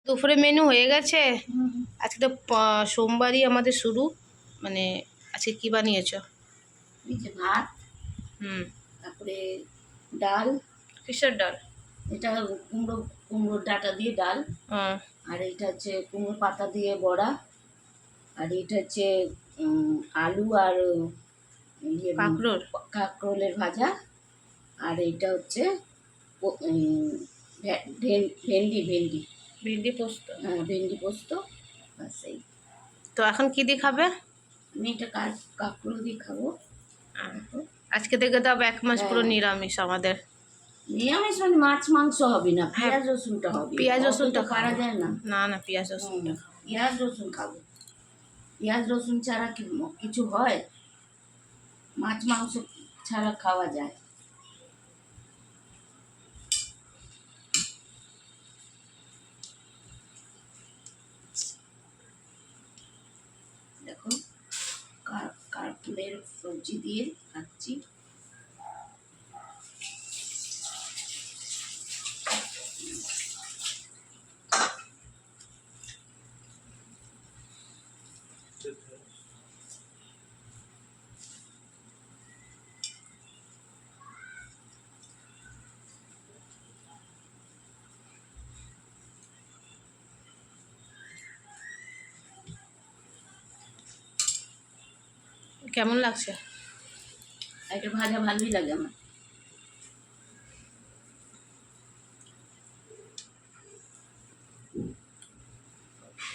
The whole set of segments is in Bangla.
দুপুরে মেনু হয়ে গেছে। আজকে তো সোমবারই আমাদের শুরু। মানে আজকে কি বানিয়েছো? এই যে ভাত, তারপরে ডাল। কিসের ডাল? এটা কুমড়োর ডাঁটা দিয়ে ডাল। আর এটা হচ্ছে কুমড়ো পাতা দিয়ে বড়া। আর এটা হচ্ছে আলু আর কাঁকরোলের ভাজা। আর এটা হচ্ছে ভেন্ডি ভেন্ডি ভেন্ডি পোস্ত। হ্যাঁ, ভেন্ডি পোস্ত। বাস এই। তো এখন কি দিয়ে খাবে? আমি এটা কাঁকরোল দিয়ে খাবো। আজকে থেকে তো 1 মাস পুরো নিরামিষ আমাদের। নিরামিষ মানে মাছ মাংস হবে না, পেঁয়াজ রসুনটা হবে। পেঁয়াজ রসুনটা পারা যায় না। না না, পেঁয়াজ রসুনটা পেঁয়াজ রসুন খাবো। পেঁয়াজ রসুন ছাড়া কিছু হয়? মাছ মাংস ছাড়া খাওয়া যায়? দেখো, কারকুলের সবজি দিয়ে খাচ্ছি। কেমন লাগছে? এটা ভাজা ভালোই লাগে আমার।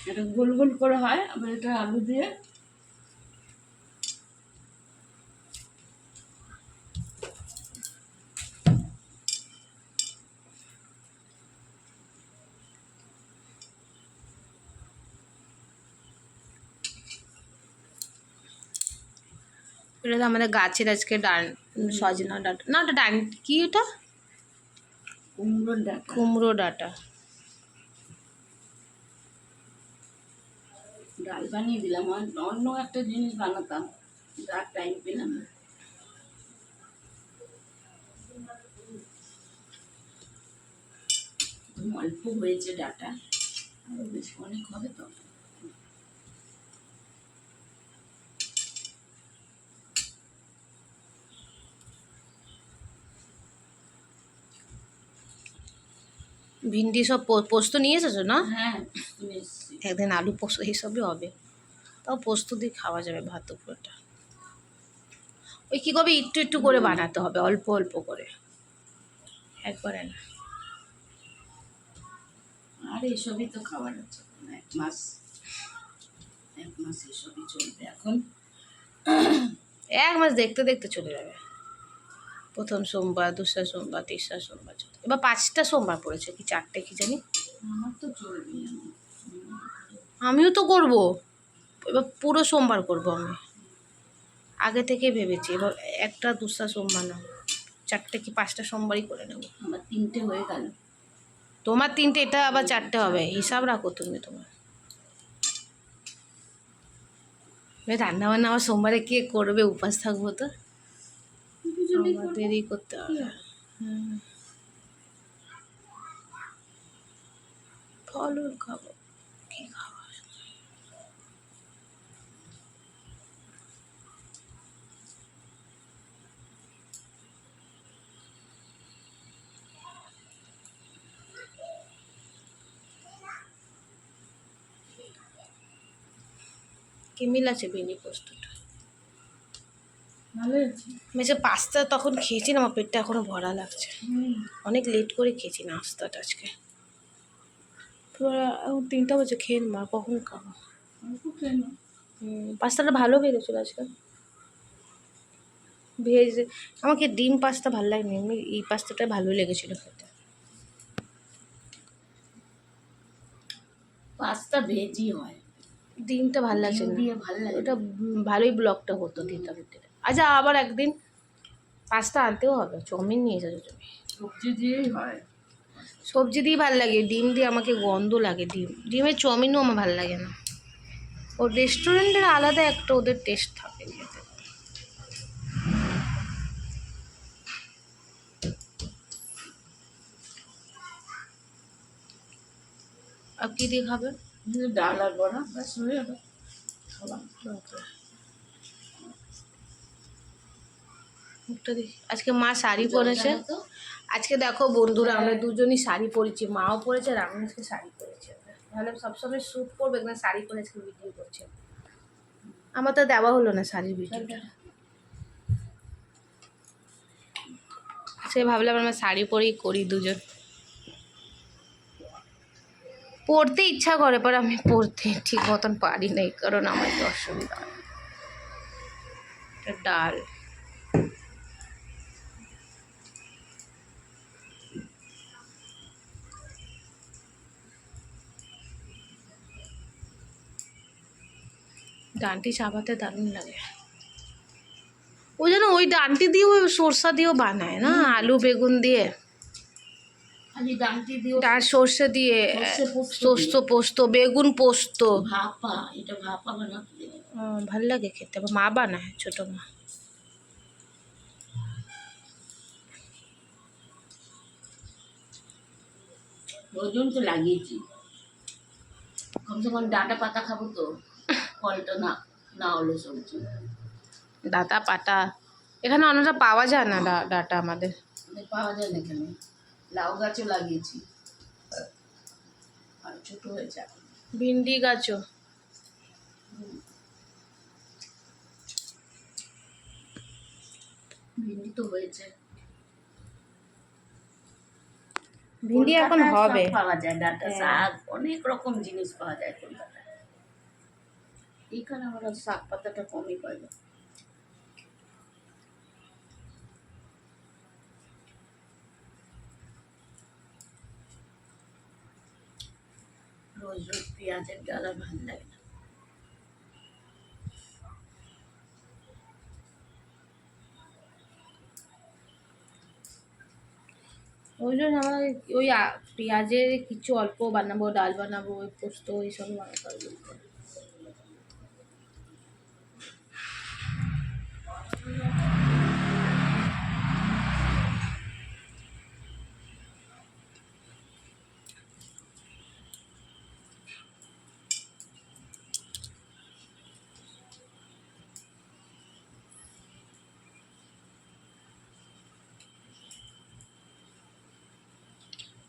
এটা গোল গোল করে হয়, আবার এটা আলু দিয়ে। এটা তো আমাদের গাছের আজকে সজনা ডাঁটা না, ওটা কি? এটা কুমড়োর ডাঁটা। কুমড়ো ডাঁটা। ডাল বানিয়ে দিলাম, অন্য একটা জিনিস বানাতাম, আর টাইম পেলাম না। অল্প হয়েছে ডাটা, আরো বেশ অনেক হবে তো। ভিন্ডি সব পোস্ত নিয়ে এসেছো না? হ্যাঁ, একদিন আলু পোস্ত এইসবই হবে, তাও পোস্ত দিয়ে খাওয়া যাবে ভাত দুপুরটা। ওই কী করবে, একটু একটু করে বানাতে হবে, অল্প অল্প করে, একবারে না। আর এসবই তো খাবার আছে, 1 মাস এসবই চলবে এখন। 1 মাস দেখতে দেখতে চলে যাবে। প্রথম সোমবার, দোসরা সোমবার, তেসরা সোমবার, এবার 5টা সোমবার পড়েছে, কি 4টে কি জানি। আমার তো চলবে। আমিও তো করব, এবার পুরো সোমবার করব আমি, আগে থেকে ভেবেছি। এবার 1টা 2রা সোমবার না, 4টে কি 5টা সোমবারই করে নেব। আমার 3টে হয়ে গেল। তোমার 3টে, এটা আবার 4টে হবে, হিসাব রাখো তুমি তোমার। রান্না বান্না আমার সোমবারে কে করবে? উপাস থাকবো তো, আমাদেরই করতে হবে। ফল খাবো, কি খাবো? কি মিল আছে ভেন্ডি পোস্তটা? ভালো আছে। আমি যে পাস্তা তখন খেয়েছি না, আমার পেটটা এখনো ভরা লাগছে। অনেক লেট করে খেয়েছি নাস্তাটা আজকে। পুরো এখন 3টা বাজে, খেয়ে মা কখন খাবো? পাস্তাটা ভালো বেরিয়েছিল আজকে। ভেজ, আমাকে ডিম পাস্তা ভালো লাগেনি, এমনি এই পাস্তাটা ভালোই লেগেছিলো খেতে। পাস্তা ভেজই হয়, ডিমটা ভালো লাগছে না, ভালো লাগে ওটা ভালোই ব্লকটা হতো দিতে দিতে। আচ্ছা, আবার একদিন পাস্তা আনতেও হবে, চাউমিন নিয়ে যাবে তুমি। সবজি দিয়েই হয়। সবজি দিয়ে ভালো লাগে, ডিম দিয়ে আমাকে গন্ধ লাগে। ডিমের চাউমিনও আমার ভালো লাগে না। ও রেস্টুরেন্টের আলাদা একটা ওদের টেস্ট থাকে খেতে। আর কি দিয়ে খাবে? ডাল আর বড়া ব্যাস হয়ে যাবে খাওয়া। মুখটা দেখি। আজকে মা শাড়ি জল পরেছে। ঢালো তো। আজকে দেখো বন্ধুরা, আমরা দুজনই শাড়ি পরেছি, মাও পরেছে আর আমি আজকে শাড়ি পরেছি। তাহলে সবসময় শ্যুট করবে না, শাড়ি পরে আজকে ভিডিও করছে। আমার তো দেওয়া হলো না শাড়ির ভিডিওটা, সে ভাবলাম আমরা শাড়ি পরেই করি দুজন। পড়তে ইচ্ছা করে, পর আমি পড়তে ঠিক মতন পারি না, এই কারণ আমার একটু অসুবিধা হয়। এটা ডাল, ডানটি চাপাতে দারুণ লাগে। ওই জন্য ওই ডানটি দিয়েও সরষা দিয়েও বানায় না, আলু বেগুন দিয়ে, খালি ডালটি দিও। ডাল সর্ষে দিয়ে, সর্ষে পোস্ত, বেগুন পোস্ত, ভাপা, এটা ভাপা বানাতে দেবে। ভাল লাগে খেতে। আবার মা বানায়, ছোট মা। ওই জন্য তো লাগিয়েছি, কমসে কম ডাঁটা পাতা খাবো তো, ফলটা না না হলে সবজি। ডাটা পাতা এখানে অনেকটা পাওয়া যায় না, ডাটা আমাদের। পাওয়া যায় না এখানে। লাউ গাছও লাগিয়েছি, আর ছোট হয়েছে এখন। ভিন্ডি গাছও। ভিন্ডি তো হয়েছে। ভিন্ডি এখন কলকাতায় হবে। সব পাওয়া যায়, ডাঁটা হ্যাঁ। শাক, অনেক রকম জিনিস পাওয়া যায় কলকাতায়। এখানে আমরা শাক পাতাটা কমই পাই না। রোজ রোজ পেঁয়াজের ডালা ভালো লাগে না। ওই জন্য আমরা ওই পেঁয়াজের কিছু অল্প বানাবো, ডাল বানাবো, ওই পোস্ত এইসব বানাতে হবে।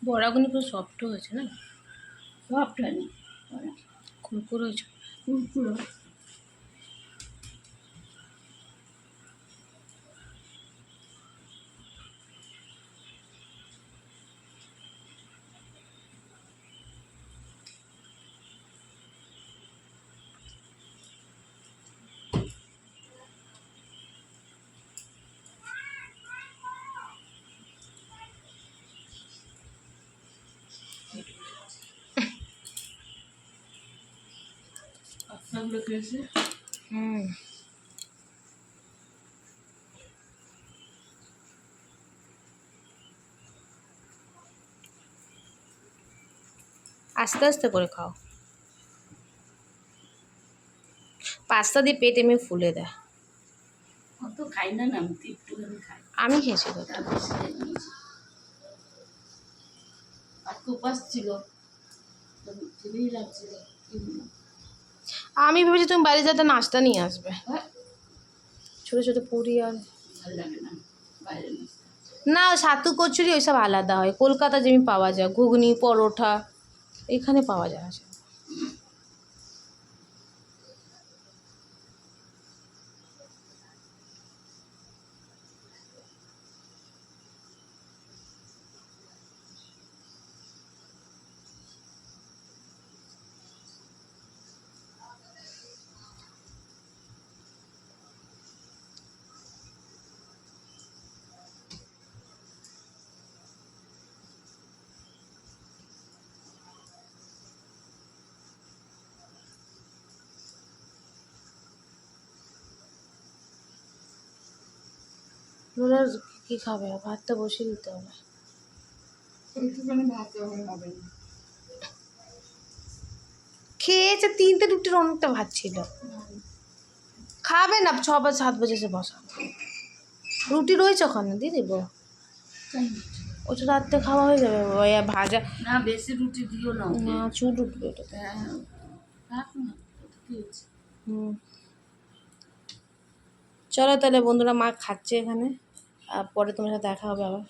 বড়াগুলো পুরো সফট হয়েছে না, সফট হয়নি, কুরকুর হয়েছে। কুরকুরো। পাতাগুলো খেয়েছে। আস্তে আস্তে করে খাও, পাস্তা দিয়ে পেট এমনি ফুলে দেয়। অত খাই না, আমি তো একটুখানি খাই। আমি খেয়েছি কত। তার বেশি খেয়ে নিয়েছি। আর উপাস ছিল, তো খিদেই লাগছিল। আমি ভেবেছি তুমি বাড়ি যেতে নাস্তা নিয়ে আসবে, হ্যাঁ, ছোটো ছোটো পুরি আর। ভালো লাগে না বাইরে নাস্তা। না, ছাতু কচুরি ওইসব আলাদা হয়, কলকাতা যেমনি পাওয়া যায়, ঘুগনি পরোটা এখানে পাওয়া যায় না। রোজ কী খাবে, ভাতটা বসিয়ে দিতে হবে। একটুখানি ভাত হবে না। খেয়েছে, 3টে রুটির অনেকটা ভাত ছিল। খাবে না, 6 7 বাজে সে বসা। রুটি রয়েছে ওখানে, দিয়ে দেবো। ওটা রাত্রে খাওয়া হয়ে যাবে ওই ভাজা। না বেশি রুটি দিও না ওকে। না চুল উঠবে ওটাতে। হ্যাঁ থাক না, ওতে কি হয়েছে? হুম। চলো তাহলে বন্ধুরা, মা খাচ্ছে এখানে, আর পরে তোমার সাথে দেখা হবে আবার।